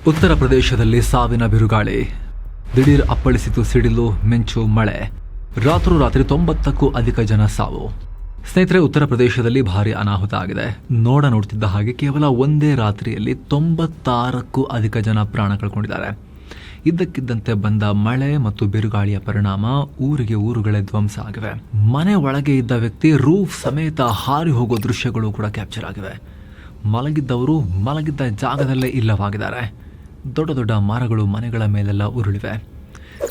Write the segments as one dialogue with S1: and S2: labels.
S1: ಉತ್ತರ ಪ್ರದೇಶದಲ್ಲಿ ಸಾವಿನ ಬಿರುಗಾಳಿ. ದಿಢೀರ್ ಅಪ್ಪಳಿಸಿತು ಸಿಡಿಲು, ಮಿಂಚು, ಮಳೆ. ರಾತ್ರೋರಾತ್ರಿ 90ಕ್ಕೂ ಅಧಿಕ ಜನ ಸಾವು. ಸ್ನೇಹಿತರೆ, ಉತ್ತರ ಪ್ರದೇಶದಲ್ಲಿ ಭಾರಿ ಅನಾಹುತ ಆಗಿದೆ. ನೋಡ್ತಿದ್ದ ಹಾಗೆ ಕೇವಲ ಒಂದೇ ರಾತ್ರಿಯಲ್ಲಿ 96ಕ್ಕೂ ಅಧಿಕ ಜನ ಪ್ರಾಣ ಕಳ್ಕೊಂಡಿದ್ದಾರೆ. ಇದ್ದಕ್ಕಿದ್ದಂತೆ ಬಂದ ಮಳೆ ಮತ್ತು ಬಿರುಗಾಳಿಯ ಪರಿಣಾಮ ಊರುಗಳೇ ಧ್ವಂಸ ಆಗಿವೆ. ಮನೆ ಒಳಗೆ ಇದ್ದ ವ್ಯಕ್ತಿ ರೂಫ್ ಸಮೇತ ಹಾರಿ ಹೋಗೋ ದೃಶ್ಯಗಳು ಕೂಡ ಕ್ಯಾಪ್ಚರ್ ಆಗಿವೆ. ಮಲಗಿದ್ದವರು ಮಲಗಿದ್ದ ಜಾಗದಲ್ಲೇ ಇಲ್ಲವಾಗಿದ್ದಾರೆ. ದೊಡ್ಡ ದೊಡ್ಡ ಮರಗಳು ಮನೆಗಳ ಮೇಲೆಲ್ಲ ಉರುಳಿವೆ.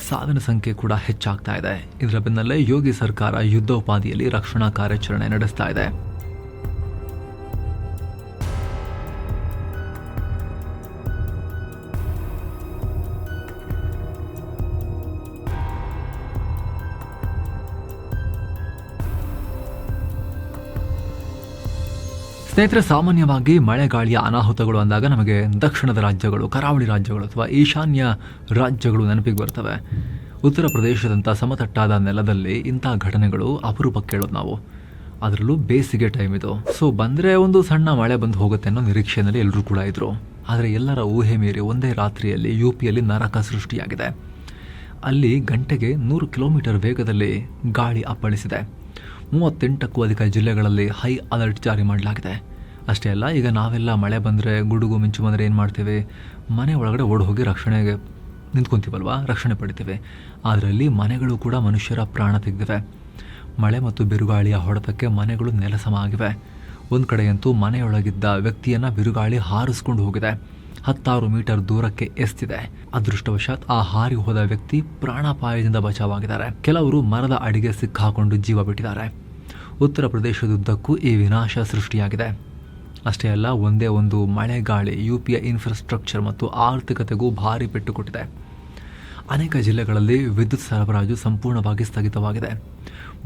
S1: ಸಾವಿನ ಸಂಖ್ಯೆ ಕೂಡ ಹೆಚ್ಚಾಗ್ತಾ ಇದೆ. ಇದರ ಬೆನ್ನಲ್ಲೇ ಯೋಗಿ ಸರ್ಕಾರ ಯುದ್ಧೋಪಾದಿಯಲ್ಲಿ ರಕ್ಷಣಾ ಕಾರ್ಯಾಚರಣೆ ನಡೆಸ್ತಾ ಇದೆ. ಸ್ನೇಹಿತರೆ, ಸಾಮಾನ್ಯವಾಗಿ ಮಳೆಗಾಳಿಯ ಅನಾಹುತಗಳು ಅಂದಾಗ ನಮಗೆ ದಕ್ಷಿಣದ ರಾಜ್ಯಗಳು, ಕರಾವಳಿ ರಾಜ್ಯಗಳು ಅಥವಾ ಈಶಾನ್ಯ ರಾಜ್ಯಗಳು ನೆನಪಿಗೆ ಬರ್ತವೆ. ಉತ್ತರ ಪ್ರದೇಶದಂಥ ಸಮತಟ್ಟಾದ ನೆಲದಲ್ಲಿ ಇಂಥ ಘಟನೆಗಳು ಅಪರೂಪಕ್ಕೆ ಕೇಳೋದು ನಾವು. ಅದರಲ್ಲೂ ಬೇಸಿಗೆ ಟೈಮ್ ಇದು. ಸೊ ಬಂದರೆ ಒಂದು ಸಣ್ಣ ಮಳೆ ಬಂದು ಹೋಗುತ್ತೆ ಅನ್ನೋ ನಿರೀಕ್ಷೆಯಲ್ಲಿ ಎಲ್ಲರೂ ಕೂಡ ಇದ್ರು. ಆದರೆ ಎಲ್ಲರ ಊಹೆ ಮೀರಿ ಒಂದೇ ರಾತ್ರಿಯಲ್ಲಿ ಯುಪಿಯಲ್ಲಿ ನರಕ ಸೃಷ್ಟಿಯಾಗಿದೆ. ಅಲ್ಲಿ ಗಂಟೆಗೆ 100 ಕಿಲೋಮೀಟರ್ ವೇಗದಲ್ಲಿ ಗಾಳಿ ಅಪ್ಪಳಿಸಿದೆ. 38ಕ್ಕೂ ಅಧಿಕ ಜಿಲ್ಲೆಗಳಲ್ಲಿ ಹೈ ಅಲರ್ಟ್ ಜಾರಿ ಮಾಡಲಾಗಿದೆ. ಅಷ್ಟೇ ಅಲ್ಲ, ಈಗ ನಾವೆಲ್ಲ ಮಳೆ ಬಂದರೆ, ಗುಡುಗು ಮಿಂಚು ಬಂದರೆ ಏನು ಮಾಡ್ತೇವೆ? ಮನೆ ಒಳಗಡೆ ಓಡಿ ಹೋಗಿ ರಕ್ಷಣೆಗೆ ನಿಂತ್ಕೊತೀವಲ್ವಾ, ರಕ್ಷಣೆ ಪಡಿತೇವೆ. ಅದರಲ್ಲಿ ಮನೆಗಳು ಕೂಡ ಮನುಷ್ಯರ ಪ್ರಾಣ ತೆಗೆದಿವೆ. ಮಳೆ ಮತ್ತು ಬಿರುಗಾಳಿಯ ಹೊಡೆತಕ್ಕೆ ಮನೆಗಳು ನೆಲಸಮ ಆಗಿವೆ. ಒಂದು ಕಡೆಯಂತೂ ಮನೆಯೊಳಗಿದ್ದ ವ್ಯಕ್ತಿಯನ್ನು ಬಿರುಗಾಳಿ ಹಾರಿಸ್ಕೊಂಡು ಹೋಗಿದೆ. 10 ಮೀಟರ್ ದೂರಕ್ಕೆ ಎಸ್ತಿದೆ. ಅದೃಷ್ಟವಶಾತ್ ಆ ಹಾರಿ ಹೋದ ವ್ಯಕ್ತಿ ಪ್ರಾಣಾಪಾಯದಿಂದ ಬಚಾವಾಗಿದ್ದಾರೆ. ಕೆಲವರು ಮರದ ಅಡಿಗೆ ಸಿಕ್ಕಾಕೊಂಡು ಜೀವ ಬಿಟ್ಟಿದ್ದಾರೆ. ಉತ್ತರ ಪ್ರದೇಶದುದ್ದಕ್ಕೂ ಈ ವಿನಾಶ ಸೃಷ್ಟಿಯಾಗಿದೆ. ಅಷ್ಟೇ ಅಲ್ಲ, ಒಂದೇ ಒಂದು ಮಳೆಗಾಳಿ ಯುಪಿಯ ಇನ್ಫ್ರಾಸ್ಟ್ರಕ್ಚರ್ ಮತ್ತು ಆರ್ಥಿಕತೆಗೂ ಭಾರಿ ಪೆಟ್ಟು ಕೊಟ್ಟಿದೆ. ಅನೇಕ ಜಿಲ್ಲೆಗಳಲ್ಲಿ ವಿದ್ಯುತ್ ಸರಬರಾಜು ಸಂಪೂರ್ಣವಾಗಿ ಸ್ಥಗಿತವಾಗಿದೆ.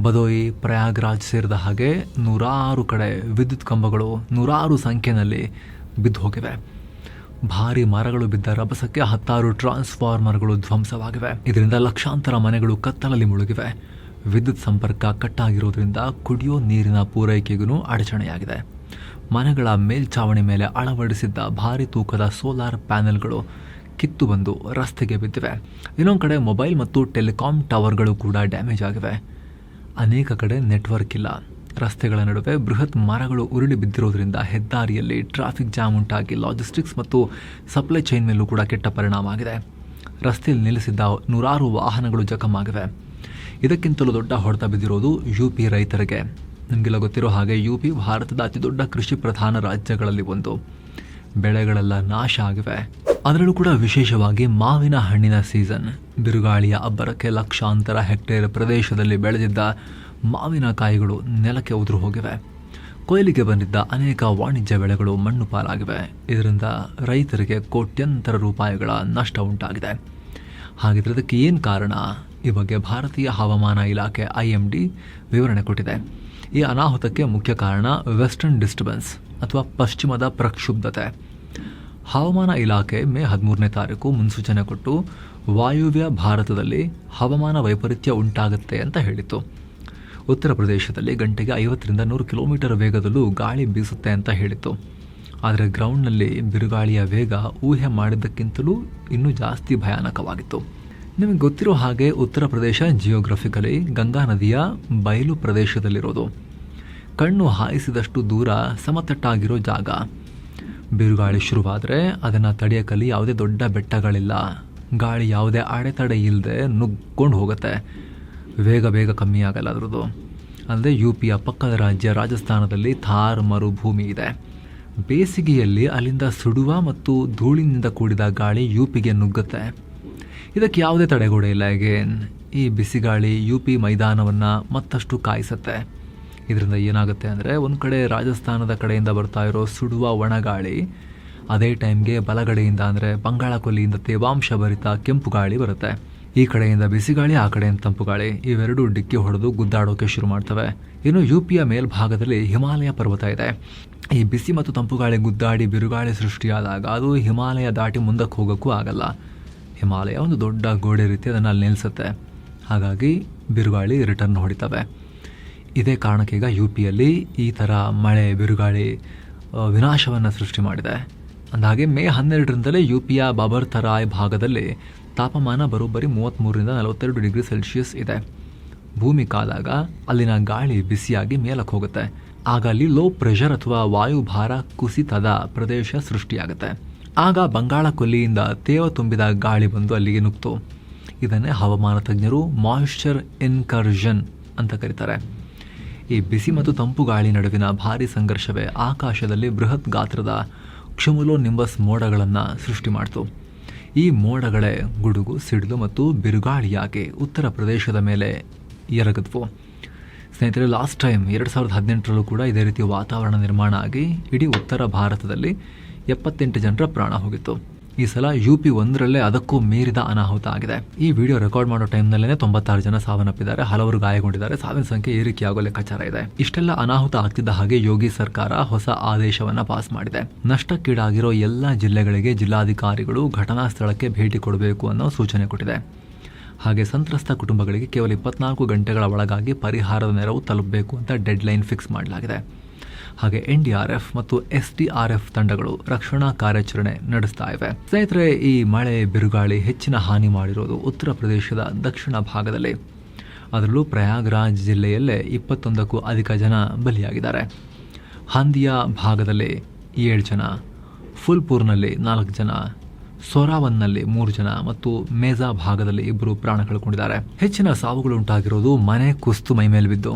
S1: ಬದೋಯಿ, ಪ್ರಯಾಗ್ರಾಜ್ ಸೇರಿದ ಹಾಗೆ 100 ಕಡೆ ವಿದ್ಯುತ್ ಕಂಬಗಳು 100 ಸಂಖ್ಯೆಯಲ್ಲಿ ಬಿದ್ದು ಹೋಗಿವೆ. ಭಾರಿ ಮರಗಳು ಬಿದ್ದ ರಭಸಕ್ಕೆ 10 ಟ್ರಾನ್ಸ್ಫಾರ್ಮರ್ಗಳು ಧ್ವಂಸವಾಗಿವೆ. ಇದರಿಂದ ಲಕ್ಷಾಂತರ ಮನೆಗಳು ಕತ್ತಲಲ್ಲಿ ಮುಳುಗಿವೆ. ವಿದ್ಯುತ್ ಸಂಪರ್ಕ ಕಟ್ಟಾಗಿರೋದ್ರಿಂದ ಕುಡಿಯೋ ನೀರಿನ ಪೂರೈಕೆಗೂ ಅಡಚಣೆಯಾಗಿದೆ. ಮನೆಗಳ ಮೇಲ್ಛಾವಣಿ ಮೇಲೆ ಅಳವಡಿಸಿದ್ದ ಭಾರಿ ತೂಕದ ಸೋಲಾರ್ ಪ್ಯಾನೆಲ್ಗಳು ಕಿತ್ತು ಬಂದು ರಸ್ತೆಗೆ ಬಿದ್ದಿವೆ. ಇನ್ನೊಂದು ಕಡೆ ಮೊಬೈಲ್ ಮತ್ತು ಟೆಲಿಕಾಂ ಟವರ್ಗಳು ಕೂಡ ಡ್ಯಾಮೇಜ್ ಆಗಿವೆ. ಅನೇಕ ಕಡೆ ನೆಟ್ವರ್ಕ್ ಇಲ್ಲ. ರಸ್ತೆಗಳ ನಡುವೆ ಬೃಹತ್ ಮರಗಳು ಉರುಳಿ ಬಿದ್ದಿರೋದ್ರಿಂದ ಹೆದ್ದಾರಿಯಲ್ಲಿ ಟ್ರಾಫಿಕ್ ಜಾಮ್ ಉಂಟಾಗಿ ಲಾಜಿಸ್ಟಿಕ್ಸ್ ಮತ್ತು ಸಪ್ಲೈ ಚೈನ್ ಮೇಲೂ ಕೂಡ ಕೆಟ್ಟ ಪರಿಣಾಮ ಆಗಿದೆ. ರಸ್ತೆಯಲ್ಲಿ ನಿಲ್ಲಿಸಿದ್ದ 100 ವಾಹನಗಳು ಜಖಮಾಗಿವೆ. ಇದಕ್ಕಿಂತಲೂ ದೊಡ್ಡ ಹೊಡೆತ ಬಿದ್ದಿರೋದು ಯುಪಿ ರೈತರಿಗೆ. ನಿಮಗೆಲ್ಲ ಗೊತ್ತಿರೋ ಹಾಗೆ ಯುಪಿ ಭಾರತದ ಅತಿ ದೊಡ್ಡ ಕೃಷಿ ಪ್ರಧಾನ ರಾಜ್ಯಗಳಲ್ಲಿ ಒಂದು. ಬೆಳೆಗಳೆಲ್ಲ ನಾಶ ಆಗಿವೆ. ಅದರಲ್ಲೂ ಕೂಡ ವಿಶೇಷವಾಗಿ ಮಾವಿನ ಹಣ್ಣಿನ ಸೀಸನ್. ಬಿರುಗಾಳಿಯ ಅಬ್ಬರಕ್ಕೆ ಲಕ್ಷಾಂತರ ಹೆಕ್ಟೇರ್ ಪ್ರದೇಶದಲ್ಲಿ ಬೆಳೆದಿದ್ದ ಮಾವಿನಕಾಯಿಗಳು ನೆಲಕ್ಕೆ ಉದುರು ಹೋಗಿವೆ. ಕೊಯ್ಲಿಗೆ ಬಂದಿದ್ದ ಅನೇಕ ವಾಣಿಜ್ಯ ಬೆಳೆಗಳು ಮಣ್ಣು ಪಾಲಾಗಿವೆ. ಇದರಿಂದ ರೈತರಿಗೆ ಕೋಟ್ಯಂತರ ರೂಪಾಯಿಗಳ ನಷ್ಟ ಉಂಟಾಗಿದೆ. ಹಾಗಿದ್ರೆ ಇದಕ್ಕೆ ಏನು ಕಾರಣ? ಈ ಬಗ್ಗೆ ಭಾರತೀಯ ಹವಾಮಾನ ಇಲಾಖೆ IMD ವಿವರಣೆ ಕೊಟ್ಟಿದೆ. ಈ ಅನಾಹುತಕ್ಕೆ ಮುಖ್ಯ ಕಾರಣ ವೆಸ್ಟರ್ನ್ ಡಿಸ್ಟರ್ಬೆನ್ಸ್ ಅಥವಾ ಪಶ್ಚಿಮದ ಪ್ರಕ್ಷುಬ್ಧತೆ. ಹವಾಮಾನ ಇಲಾಖೆ ಮೇ 13ನೇ ತಾರೀಕು ಮುನ್ಸೂಚನೆ ಕೊಟ್ಟು ವಾಯುವ್ಯ ಭಾರತದಲ್ಲಿ ಹವಾಮಾನ ವೈಪರೀತ್ಯ ಉಂಟಾಗುತ್ತೆ ಅಂತ ಹೇಳಿತ್ತು. ಉತ್ತರ ಪ್ರದೇಶದಲ್ಲಿ ಗಂಟೆಗೆ 50ರಿಂದ 100 ಕಿಲೋಮೀಟರ್ ವೇಗದಲ್ಲೂ ಗಾಳಿ ಬೀಸುತ್ತೆ ಅಂತ ಹೇಳಿತ್ತು. ಆದರೆ ಗ್ರೌಂಡ್ನಲ್ಲಿ ಬಿರುಗಾಳಿಯ ವೇಗ ಊಹೆ ಮಾಡಿದ್ದಕ್ಕಿಂತಲೂ ಇನ್ನೂ ಜಾಸ್ತಿ ಭಯಾನಕವಾಗಿತ್ತು. ನಿಮಗೆ ಗೊತ್ತಿರೋ ಹಾಗೆ ಉತ್ತರ ಪ್ರದೇಶ ಜಿಯೋಗ್ರಫಿಕಲಿ ಗಂಗಾ ನದಿಯ ಬಯಲು ಪ್ರದೇಶದಲ್ಲಿರೋದು. ಕಣ್ಣು ಹಾಯಿಸಿದಷ್ಟು ದೂರ ಸಮತಟ್ಟಾಗಿರೋ ಜಾಗ. ಬಿರುಗಾಳಿ ಶುರುವಾದರೆ ಅದನ್ನು ತಡೆಯೋಕಲ್ಲಿ ಯಾವುದೇ ದೊಡ್ಡ ಬೆಟ್ಟಗಳಿಲ್ಲ. ಗಾಳಿ ಯಾವುದೇ ಅಡೆತಡೆ ಇಲ್ಲದೆ ನುಗ್ಕೊಂಡು ಹೋಗುತ್ತೆ. ಬೇಗ ಕಮ್ಮಿ ಆಗಲ್ಲ ಅದರದ್ದು. ಅಲ್ಲದೆ ಯುಪಿಯ ಪಕ್ಕದ ರಾಜ್ಯ ರಾಜಸ್ಥಾನದಲ್ಲಿ ಥಾರ್ ಮರುಭೂಮಿ ಇದೆ. ಬೇಸಿಗೆಯಲ್ಲಿ ಅಲ್ಲಿಂದ ಸುಡುವ ಮತ್ತು ಧೂಳಿನಿಂದ ಕೂಡಿದ ಗಾಳಿ ಯುಪಿಗೆ ನುಗ್ಗುತ್ತೆ. ಇದಕ್ಕೆ ಯಾವುದೇ ತಡೆಗೋಡೆ ಇಲ್ಲ. ಈ ಬಿಸಿಗಾಳಿ ಯುಪಿ ಮೈದಾನವನ್ನು ಮತ್ತಷ್ಟು ಕಾಯಿಸುತ್ತೆ. ಇದರಿಂದ ಏನಾಗುತ್ತೆ ಅಂದರೆ, ಒಂದು ಕಡೆ ರಾಜಸ್ಥಾನದ ಕಡೆಯಿಂದ ಬರ್ತಾ ಇರೋ ಸುಡುವ ಒಣಗಾಳಿ ಅದೇ ಟೈಮ್ಗೆ ಬಲಗಡೆಯಿಂದ ಅಂದರೆ ಬಂಗಾಳ ಕೊಲ್ಲಿಯಿಂದ ತೇವಾಂಶ ಭರಿತ ಕೆಂಪು ಗಾಳಿ ಬರುತ್ತೆ. ಈ ಕಡೆಯಿಂದ ಬಿಸಿಗಾಳಿ, ಆ ಕಡೆಯಿಂದ ತಂಪು ಗಾಳಿ, ಇವೆರಡೂ ಡಿಕ್ಕಿ ಹೊಡೆದು ಗುದ್ದಾಡೋಕೆ ಶುರು ಮಾಡ್ತವೆ. ಇನ್ನು ಯುಪಿಯ ಮೇಲ್ಭಾಗದಲ್ಲಿ ಹಿಮಾಲಯ ಪರ್ವತ ಇದೆ. ಈ ಬಿಸಿ ಮತ್ತು ತಂಪು ಗಾಳಿ ಗುದ್ದಾಡಿ ಬಿರುಗಾಳಿ ಸೃಷ್ಟಿಯಾದಾಗ ಅದು ಹಿಮಾಲಯ ದಾಟಿ ಮುಂದಕ್ಕೆ ಹೋಗೋಕ್ಕೂ ಆಗಲ್ಲ. ಹಿಮಾಲಯ ಒಂದು ದೊಡ್ಡ ಗೋಡೆ ರೀತಿ ಅದನ್ನು ಅಲ್ಲಿ ನಿಲ್ಲಿಸುತ್ತೆ. ಹಾಗಾಗಿ ಬಿರುಗಾಳಿ ರಿಟರ್ನ್ ಹೊಡಿತವೆ. ಇದೇ ಕಾರಣಕ್ಕೆ ಈಗ ಯುಪಿಯಲ್ಲಿ ಈ ಥರ ಮಳೆ, ಬಿರುಗಾಳಿ ವಿನಾಶವನ್ನು ಸೃಷ್ಟಿ ಮಾಡಿದೆ. ಅಂದಹಾಗೆ ಮೇ 12ರಿಂದಲೇ ಯುಪಿಯ ಬಾಬರ್ತರಾಯ್ ಭಾಗದಲ್ಲಿ ತಾಪಮಾನ ಬರೋಬ್ಬರಿ 33ರಿಂದ 42 ಡಿಗ್ರಿ ಸೆಲ್ಸಿಯಸ್ ಇದೆ. ಭೂಮಿ ಕಾದಾಗ ಅಲ್ಲಿನ ಗಾಳಿ ಬಿಸಿಯಾಗಿ ಮೇಲಕ್ಕೆ ಹೋಗುತ್ತೆ. ಆಗ ಅಲ್ಲಿ ಲೋ ಪ್ರೆಷರ್ ಅಥವಾ ವಾಯುಭಾರ ಕುಸಿತದ ಪ್ರದೇಶ ಸೃಷ್ಟಿಯಾಗುತ್ತೆ. ಆಗ ಬಂಗಾಳ ಕೊಲ್ಲಿಯಿಂದ ತೇವ ತುಂಬಿದ ಗಾಳಿ ಬಂದು ಅಲ್ಲಿಗೆ ನುಗ್ತು. ಇದನ್ನೇ ಹವಾಮಾನ ತಜ್ಞರು ಮಾಯಿಶ್ಚರ್ ಇನ್ಕರ್ಷನ್ ಅಂತ ಕರೀತಾರೆ. ಈ ಬಿಸಿ ಮತ್ತು ತಂಪು ಗಾಳಿ ನಡುವಿನ ಭಾರಿ ಸಂಘರ್ಷವೇ ಆಕಾಶದಲ್ಲಿ ಬೃಹತ್ ಗಾತ್ರದ ಕ್ಯುಮುಲೋ ನಿಂಬಸ್ ಮೋಡಗಳನ್ನು ಸೃಷ್ಟಿ ಮಾಡಿತು. ಈ ಮೋಡಗಳೇ ಗುಡುಗು, ಸಿಡಿಲು ಮತ್ತು ಬಿರುಗಾಳಿಯಾಗಿ ಉತ್ತರ ಪ್ರದೇಶದ ಮೇಲೆ ಎರಗಿದ್ವು. ಸ್ನೇಹಿತರೆ, ಲಾಸ್ಟ್ ಟೈಮ್ 2018ರಲ್ಲೂ ಕೂಡ ಇದೇ ರೀತಿ ವಾತಾವರಣ ನಿರ್ಮಾಣ ಆಗಿ ಇಡೀ ಉತ್ತರ ಭಾರತದಲ್ಲಿ 78 ಜನರ ಪ್ರಾಣ ಹೋಗಿತ್ತು. ಈ ಸಲ UP 1ರಲ್ಲೇ ಅದಕ್ಕೂ ಮೀರಿದ ಅನಾಹುತ ಆಗಿದೆ. ಈ ವಿಡಿಯೋ ರೆಕಾರ್ಡ್ ಮಾಡೋ ಟೈಮ್ನಲ್ಲೇ 96 ಜನ ಸಾವನ್ನಪ್ಪಿದ್ದಾರೆ, ಹಲವರು ಗಾಯಗೊಂಡಿದ್ದಾರೆ. ಸಾವಿನ ಸಂಖ್ಯೆ ಏರಿಕೆಯಾಗೋ ಲೆಕ್ಕಾಚಾರ ಇದೆ. ಇಷ್ಟೆಲ್ಲ ಅನಾಹುತ ಆಗ್ತಿದ್ದ ಹಾಗೆ ಯೋಗಿ ಸರ್ಕಾರ ಹೊಸ ಆದೇಶವನ್ನ ಪಾಸ್ ಮಾಡಿದೆ. ನಷ್ಟಕ್ಕೀಡಾಗಿರೋ ಎಲ್ಲ ಜಿಲ್ಲೆಗಳಿಗೆ ಜಿಲ್ಲಾಧಿಕಾರಿಗಳು ಘಟನಾ ಸ್ಥಳಕ್ಕೆ ಭೇಟಿ ಕೊಡಬೇಕು ಅನ್ನೋ ಸೂಚನೆ ಕೊಟ್ಟಿದೆ. ಹಾಗೆ ಸಂತ್ರಸ್ತ ಕುಟುಂಬಗಳಿಗೆ ಕೇವಲ 24 ಗಂಟೆಗಳ ಒಳಗಾಗಿ ಪರಿಹಾರದ ನೆರವು ತಲುಪಬೇಕು ಅಂತ ಡೆಡ್ ಲೈನ್ ಫಿಕ್ಸ್ ಮಾಡಲಾಗಿದೆ. ಹಾಗೆ NDRF ಮತ್ತು SDRF ತಂಡಗಳು ರಕ್ಷಣಾ ಕಾರ್ಯಾಚರಣೆ ನಡೆಸ್ತಾ ಇವೆ. ಸ್ನೇಹಿತರೆ, ಈ ಮಳೆ ಬಿರುಗಾಳಿ ಹೆಚ್ಚಿನ ಹಾನಿ ಮಾಡಿರೋದು ಉತ್ತರ ಪ್ರದೇಶದ ದಕ್ಷಿಣ ಭಾಗದಲ್ಲಿ. ಅದರಲ್ಲೂ ಪ್ರಯಾಗ್ರಾಜ್ ಜಿಲ್ಲೆಯಲ್ಲೇ 21ಕ್ಕೂ ಅಧಿಕ ಜನ ಬಲಿಯಾಗಿದ್ದಾರೆ. ಹಾಂದಿಯಾ ಭಾಗದಲ್ಲಿ 7 ಜನ, ಫುಲ್ಪುರ್ನಲ್ಲಿ 4 ಜನ, ಸೊರಾವನ್ನಲ್ಲಿ 3 ಜನ ಮತ್ತು ಮೇಜಾ ಭಾಗದಲ್ಲಿ 2 ಪ್ರಾಣ ಕಳ್ಕೊಂಡಿದ್ದಾರೆ. ಹೆಚ್ಚಿನ ಸಾವುಗಳು ಉಂಟಾಗಿರೋದು ಮನೆ ಕುಸ್ತು ಮೈಮೇಲೆ ಬಿದ್ದು.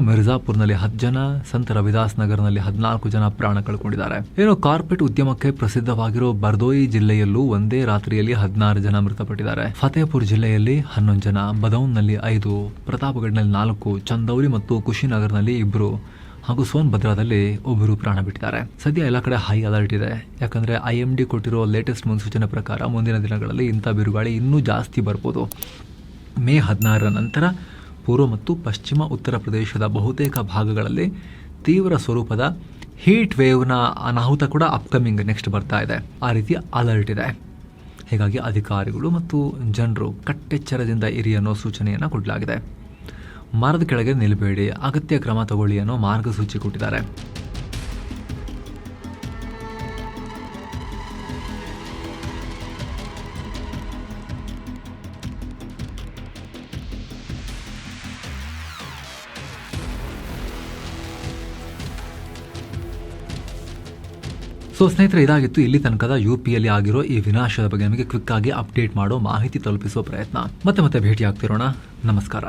S1: ಮಿರ್ಜಾಪುರ್ನಲ್ಲಿ 10 ಜನ, ಸಂತ ರವಿದಾಸ್ ನಗರ್ನಲ್ಲಿ 14 ಜನ ಪ್ರಾಣ ಕಳ್ಕೊಂಡಿದ್ದಾರೆ. ಕಾರ್ಪೆಟ್ ಉದ್ಯಮಕ್ಕೆ ಪ್ರಸಿದ್ಧವಾಗಿರೋ ಬರ್ದೋಯಿ ಜಿಲ್ಲೆಯಲ್ಲೂ ಒಂದೇ ರಾತ್ರಿಯಲ್ಲಿ 16 ಜನ ಮೃತಪಟ್ಟಿದ್ದಾರೆ. ಫತೇಪುರ್ ಜಿಲ್ಲೆಯಲ್ಲಿ 11 ಜನ, ಬದೌನ್ನಲ್ಲಿ 5, ಪ್ರತಾಪ್ಗಢ್ನಲ್ಲಿ 4, ಚಂದೌಲಿ ಮತ್ತು ಕುಶಿನಗರ್ನಲ್ಲಿ 2 ಹಾಗೂ ಸೋನ್ಭದ್ರಾದಲ್ಲಿ 1 ಪ್ರಾಣ ಬಿಟ್ಟಿದ್ದಾರೆ. ಸದ್ಯ ಎಲ್ಲ ಕಡೆ ಹೈ ಅಲರ್ಟ್ ಇದೆ. ಯಾಕಂದರೆ IMD ಕೊಟ್ಟಿರೋ ಲೇಟೆಸ್ಟ್ ಮುನ್ಸೂಚನೆ ಪ್ರಕಾರ ಮುಂದಿನ ದಿನಗಳಲ್ಲಿ ಇಂಥ ಬಿರುಗಾಳಿ ಇನ್ನೂ ಜಾಸ್ತಿ ಬರ್ಬೋದು. ಮೇ 16ರ ನಂತರ ಪೂರ್ವ ಮತ್ತು ಪಶ್ಚಿಮ ಉತ್ತರ ಪ್ರದೇಶದ ಬಹುತೇಕ ಭಾಗಗಳಲ್ಲಿ ತೀವ್ರ ಸ್ವರೂಪದ ಹೀಟ್ ವೇವ್ನ ಅನಾಹುತ ಕೂಡ ಅಪ್ಕಮಿಂಗ್ ನೆಕ್ಸ್ಟ್ ಬರ್ತಾ ಇದೆ. ಆ ರೀತಿ ಅಲರ್ಟ್ ಇದೆ. ಹೀಗಾಗಿ ಅಧಿಕಾರಿಗಳು ಮತ್ತು ಜನರು ಕಟ್ಟೆಚ್ಚರದಿಂದ ಇರಿ ಅನ್ನೋ ಸೂಚನೆಯನ್ನು ಕೊಡಲಾಗಿದೆ. ಮರದ ಕೆಳಗೆ ನಿಲ್ಲಬೇಡಿ, ಅಗತ್ಯ ಕ್ರಮ ತಗೊಳ್ಳಿ ಅನ್ನೋ ಮಾರ್ಗಸೂಚಿ ಕೊಟ್ಟಿದ್ದಾರೆ. ಸೊ ಸ್ನೇಹಿತರೆ, ಇದಾಗಿತ್ತು ಇಲ್ಲಿ ತನಕದ UPಯಲ್ಲಿ ಆಗಿರೋ ಈ ವಿನಾಶದ ಬಗ್ಗೆ ನಿಮಗೆ ಕ್ವಿಕ್ ಆಗಿ ಅಪ್ಡೇಟ್ ಮಾಡೋ ಮಾಹಿತಿ ತಲುಪಿಸುವ ಪ್ರಯತ್ನ. ಮತ್ತೆ ಭೇಟಿ ಆಗ್ತಿರೋಣ. ನಮಸ್ಕಾರ.